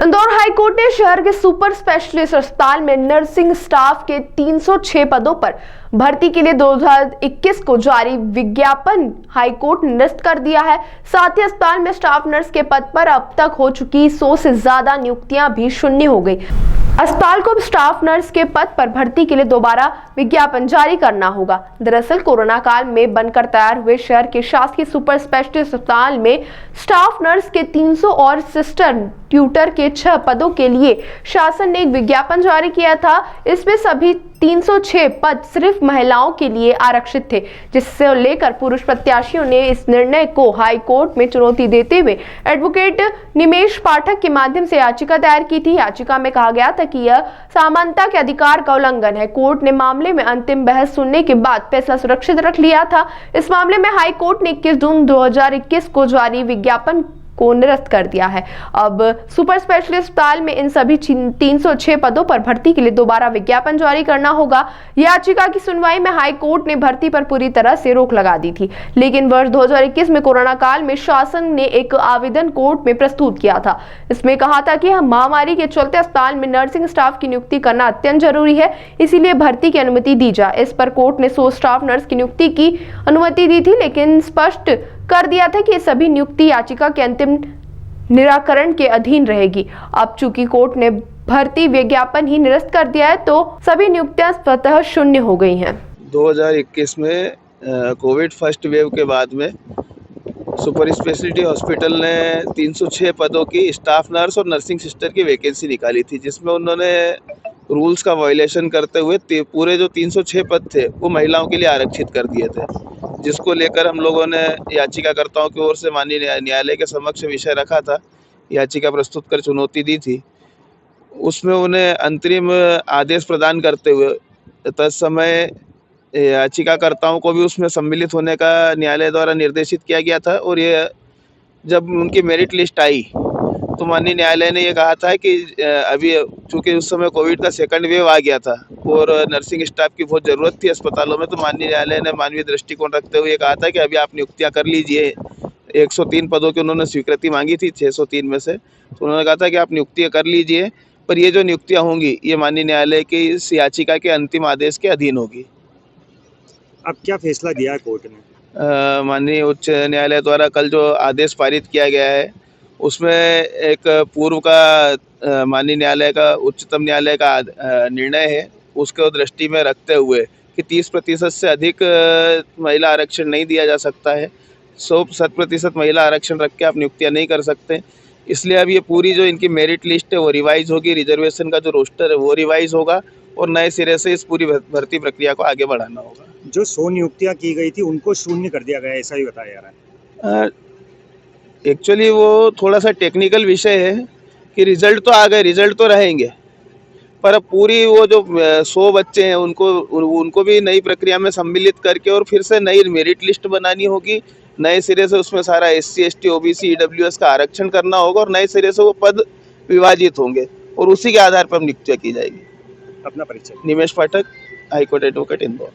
Indore high court ने शहर के सुपर स्पेशलिस्ट अस्पताल में नर्सिंग स्टाफ के 306 पदों पर भर्ती के लिए 2021 को जारी विज्ञापन हाईकोर्ट ने निरस्त कर दिया है। साथ ही अस्पताल में स्टाफ नर्स के पद पर अब तक हो चुकी 100 से ज्यादा नियुक्तियां भी शून्य हो गई। अस्पताल को स्टाफ नर्स के पद पर भर्ती के लिए दोबारा विज्ञापन जारी करना होगा। दरअसल कोरोना काल में बनकर तैयार हुए शहर के शासकीय सुपर स्पेशलिस्ट अस्पताल में स्टाफ नर्स के 300 और सिस्टर ट्यूटर के 6 पदों के लिए शासन ने एक विज्ञापन जारी किया था। इसमें सभी 306 पद सिर्फ महिलाओं के लिए आरक्षित थे, जिससे लेकर पुरुष प्रत्याशियों ने इस निर्णय को हाई कोर्ट में चुनौती देते हुए एडवोकेट निमेश पाठक के माध्यम से याचिका दायर की थी। याचिका में कहा गया था कि यह समानता के अधिकार का उल्लंघन है। कोर्ट ने मामले में अंतिम बहस सुनने के बाद फैसला सुरक्षित रख लिया था। इस मामले में हाई कोर्ट ने 21 जून 2021 को जारी विज्ञापन को निरस्त कर दिया है। अब सुपर स्पेशलिस्ट अस्पताल में इन सभी 306 पदों पर भर्ती के लिए दोबारा विज्ञापन जारी करना होगा। याचिका की सुनवाई में हाई कोर्ट ने भर्ती पर पूरी तरह से रोक लगा दी थी, लेकिन वर्ष 2021 में कोरोना काल में शासन ने एक आवेदन कोर्ट में प्रस्तुत किया था। इसमें कहा था कि महामारी के चलते अस्पताल में नर्सिंग स्टाफ की नियुक्ति करना अत्यंत जरूरी है, इसीलिए भर्ती की अनुमति दी जाए। इस पर कोर्ट ने 100 स्टाफ नर्स की नियुक्ति की अनुमति दी थी, लेकिन स्पष्ट कर दिया था कि सभी नियुक्ति याचिका के अंतिम निराकरण के अधीन रहेगी। अब चूंकि कोर्ट ने भर्ती विज्ञापन ही निरस्त कर दिया है, तो सभी नियुक्तियां स्वतः शून्य हो गई हैं। 2021 में कोविड फर्स्ट वेव के बाद में सुपर स्पेशलिटी हॉस्पिटल ने 306 पदों की स्टाफ नर्स और नर्सिंग सिस्टर की वैकेंसी निकाली थी, जिसमें उन्होंने रूल्स का वायलेशन करते हुए पूरे जो 306 पद थे वो महिलाओं के लिए आरक्षित कर दिए थे, जिसको लेकर हम लोगों ने याचिकाकर्ताओं की ओर से माननीय न्यायालय के समक्ष विषय रखा था, याचिका प्रस्तुत कर चुनौती दी थी। उसमें उन्हें अंतरिम आदेश प्रदान करते हुए तत्समय याचिकाकर्ताओं को भी उसमें सम्मिलित होने का न्यायालय द्वारा निर्देशित किया गया था। और ये जब उनकी मेरिट लिस्ट आई तो माननीय न्यायालय ने ये कहा था कि अभी चूँकि उस समय कोविड का सेकंड वेव आ गया था और नर्सिंग स्टाफ की बहुत ज़रूरत थी अस्पतालों में, तो माननीय न्यायालय ने मानवीय दृष्टिकोण रखते हुए कहा था कि अभी आप नियुक्तियां कर लीजिए। 103 पदों की उन्होंने स्वीकृति मांगी थी 603 में से, तो उन्होंने कहा था कि आप नियुक्तियां कर लीजिए, पर ये जो नियुक्तियाँ होंगी ये माननीय न्यायालय की इस याचिका के अंतिम आदेश के अधीन होगी। अब क्या फैसला दिया है कोर्ट ने? माननीय उच्च न्यायालय द्वारा कल जो आदेश पारित किया गया है उसमें एक पूर्व का माननीय न्यायालय का उच्चतम न्यायालय का निर्णय है, उसको दृष्टि में रखते हुए कि 30% से अधिक महिला आरक्षण नहीं दिया जा सकता है। 100% महिला आरक्षण रख के आप नियुक्तियां नहीं कर सकते। इसलिए अब ये पूरी जो इनकी मेरिट लिस्ट है वो रिवाइज होगी, रिजर्वेशन का जो रोस्टर है वो रिवाइज होगा और नए सिरे से इस पूरी भर्ती प्रक्रिया को आगे बढ़ाना होगा। जो 100 नियुक्तियां की गई थी उनको शून्य कर दिया गया, ऐसा ही बताया जा रहा है। एक्चुअली वो थोड़ा सा टेक्निकल विषय है कि रिजल्ट तो आ गए, रिजल्ट तो रहेंगे, पर अब पूरी वो जो 100 बच्चे हैं उनको भी नई प्रक्रिया में सम्मिलित करके और फिर से नई मेरिट लिस्ट बनानी होगी। नए सिरे से उसमें सारा SC ST OBC EWS का आरक्षण करना होगा और नए सिरे से वो पद विभाजित होंगे और उसी के आधार पर नियुक्तियां की जाएगी। अपना परिचय। निमेश पाठक, हाईकोर्ट एडवोकेट, इंदौर।